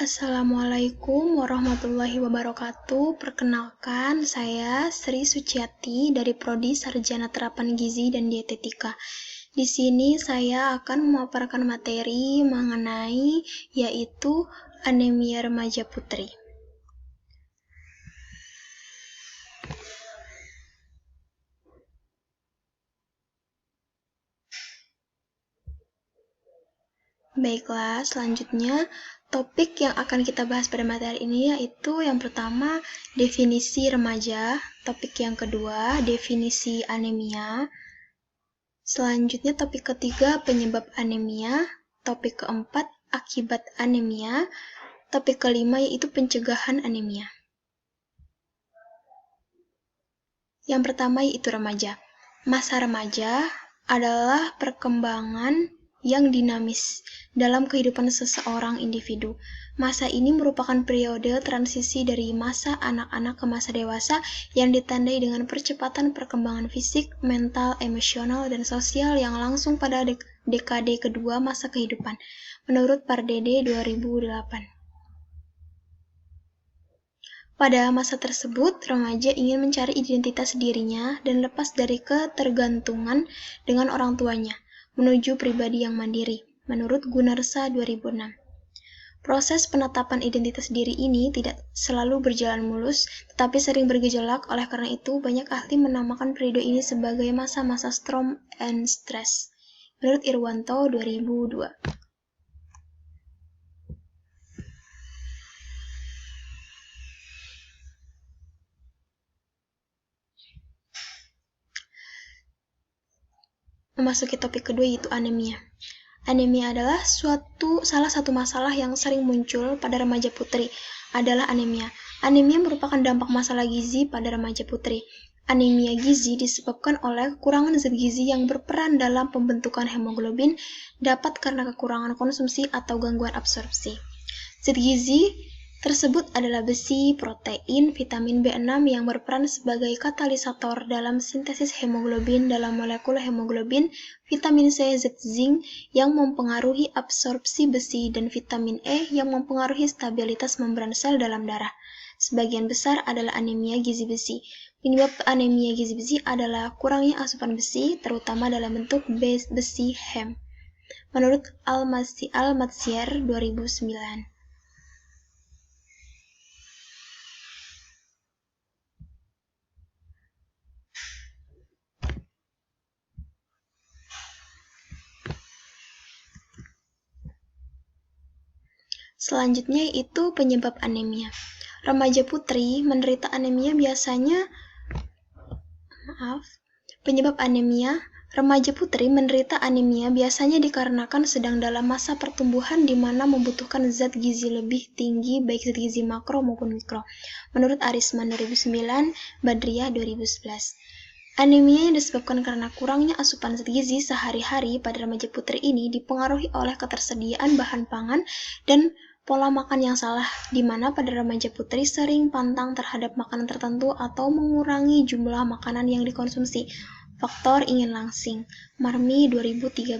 Assalamualaikum warahmatullahi wabarakatuh. Perkenalkan, saya Sri Suciati dari Prodi Sarjana Terapan Gizi dan Dietetika. Di sini saya akan memaparkan materi mengenai yaitu anemia remaja putri. Baiklah, selanjutnya topik yang akan kita bahas pada materi ini yaitu yang pertama, definisi remaja, topik yang kedua, definisi anemia, selanjutnya topik ketiga, penyebab anemia, topik keempat, akibat anemia, topik kelima yaitu pencegahan anemia. Yang pertama yaitu remaja. Masa remaja adalah perkembangan yang dinamis dalam kehidupan seseorang individu. Masa ini merupakan periode transisi dari masa anak-anak ke masa dewasa yang ditandai dengan percepatan perkembangan fisik, mental, emosional, dan sosial yang langsung pada dekade kedua masa kehidupan, menurut Pardede 2008. Pada masa tersebut, remaja ingin mencari identitas dirinya dan lepas dari ketergantungan dengan orang tuanya, menuju pribadi yang mandiri, menurut Gunarsa 2006. Proses penetapan identitas diri ini tidak selalu berjalan mulus, tetapi sering bergejolak. Oleh karena itu, banyak ahli menamakan periode ini sebagai masa-masa storm and stress, menurut Irwanto 2002. Memasuki topik kedua yaitu anemia. Anemia adalah salah satu masalah yang sering muncul pada remaja putri adalah anemia. Anemia merupakan dampak masalah gizi pada remaja putri. Anemia gizi disebabkan oleh kekurangan zat gizi yang berperan dalam pembentukan hemoglobin, dapat karena kekurangan konsumsi atau gangguan absorpsi. Zat gizi tersebut adalah besi, protein, vitamin B6 yang berperan sebagai katalisator dalam sintesis hemoglobin dalam molekul hemoglobin, vitamin C, zat zinc yang mempengaruhi absorpsi besi, dan vitamin E yang mempengaruhi stabilitas membran sel dalam darah. Sebagian besar adalah anemia gizi besi. Penyebab anemia gizi besi adalah kurangnya asupan besi, terutama dalam bentuk besi Hem, menurut Al-Matsiar 2009. Selanjutnya yaitu penyebab anemia. Remaja putri menderita anemia biasanya Remaja putri menderita anemia biasanya dikarenakan sedang dalam masa pertumbuhan di mana membutuhkan zat gizi lebih tinggi baik zat gizi makro maupun mikro. Menurut Arisman 2009, Badriah 2011. Anemia yang disebabkan karena kurangnya asupan zat gizi sehari-hari pada remaja putri ini dipengaruhi oleh ketersediaan bahan pangan dan pola makan yang salah, di mana pada remaja putri sering pantang terhadap makanan tertentu atau mengurangi jumlah makanan yang dikonsumsi. Faktor ingin langsing, Marmi 2013.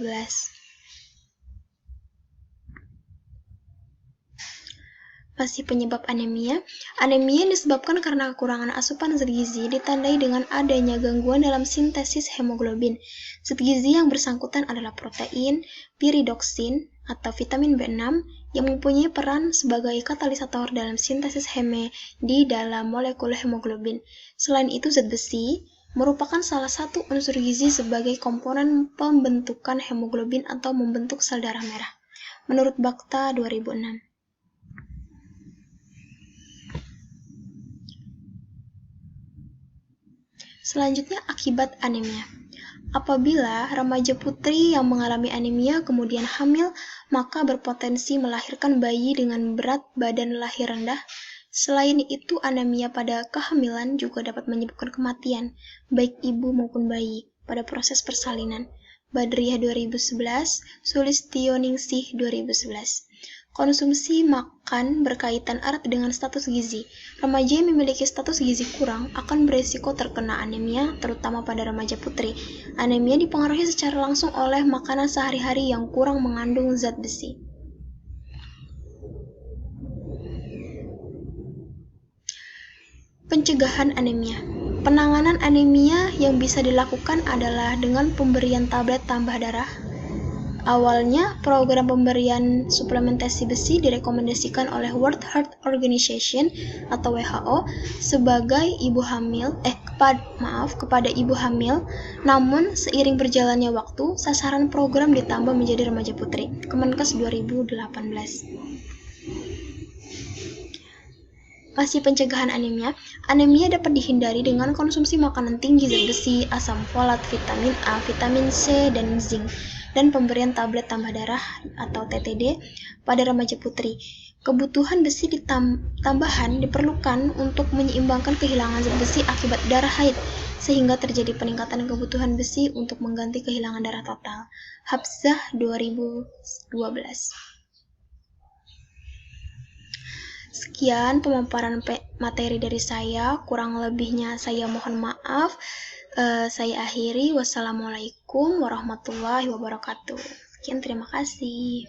Masih penyebab anemia. Anemia disebabkan karena kekurangan asupan zat gizi ditandai dengan adanya gangguan dalam sintesis hemoglobin. Zat gizi yang bersangkutan adalah protein, piridoksin, atau vitamin B6 yang mempunyai peran sebagai katalisator dalam sintesis heme di dalam molekul hemoglobin. Selain itu, zat besi merupakan salah satu unsur gizi sebagai komponen pembentukan hemoglobin atau membentuk sel darah merah, menurut Bakta 2006. Selanjutnya, akibat anemia. Apabila remaja putri yang mengalami anemia kemudian hamil, maka berpotensi melahirkan bayi dengan berat badan lahir rendah. Selain itu, anemia pada kehamilan juga dapat menyebabkan kematian, baik ibu maupun bayi, pada proses persalinan. Badriah 2011, Sulistioningsih 2011. Konsumsi makan berkaitan erat dengan status gizi. Remaja yang memiliki status gizi kurang akan beresiko terkena anemia, terutama pada remaja putri. Anemia dipengaruhi secara langsung oleh makanan sehari-hari yang kurang mengandung zat besi. Pencegahan anemia. Penanganan anemia yang bisa dilakukan adalah dengan pemberian tablet tambah darah. Awalnya, program pemberian suplementasi besi direkomendasikan oleh World Health Organization atau WHO sebagai kepada ibu hamil. Namun, seiring berjalannya waktu, sasaran program ditambah menjadi remaja putri. Kemenkes 2018. Masih pencegahan anemia. Anemia dapat dihindari dengan konsumsi makanan tinggi zat besi, asam folat, vitamin A, vitamin C, dan zinc, dan pemberian tablet tambah darah atau TTD pada remaja putri. Kebutuhan besi tambahan diperlukan untuk menyeimbangkan kehilangan zat besi akibat darah haid, sehingga terjadi peningkatan kebutuhan besi untuk mengganti kehilangan darah total. Hafsah 2012. Sekian pemaparan materi dari saya, kurang lebihnya saya mohon maaf. Saya akhiri, wassalamualaikum warahmatullahi wabarakatuh. Sekian, terima kasih.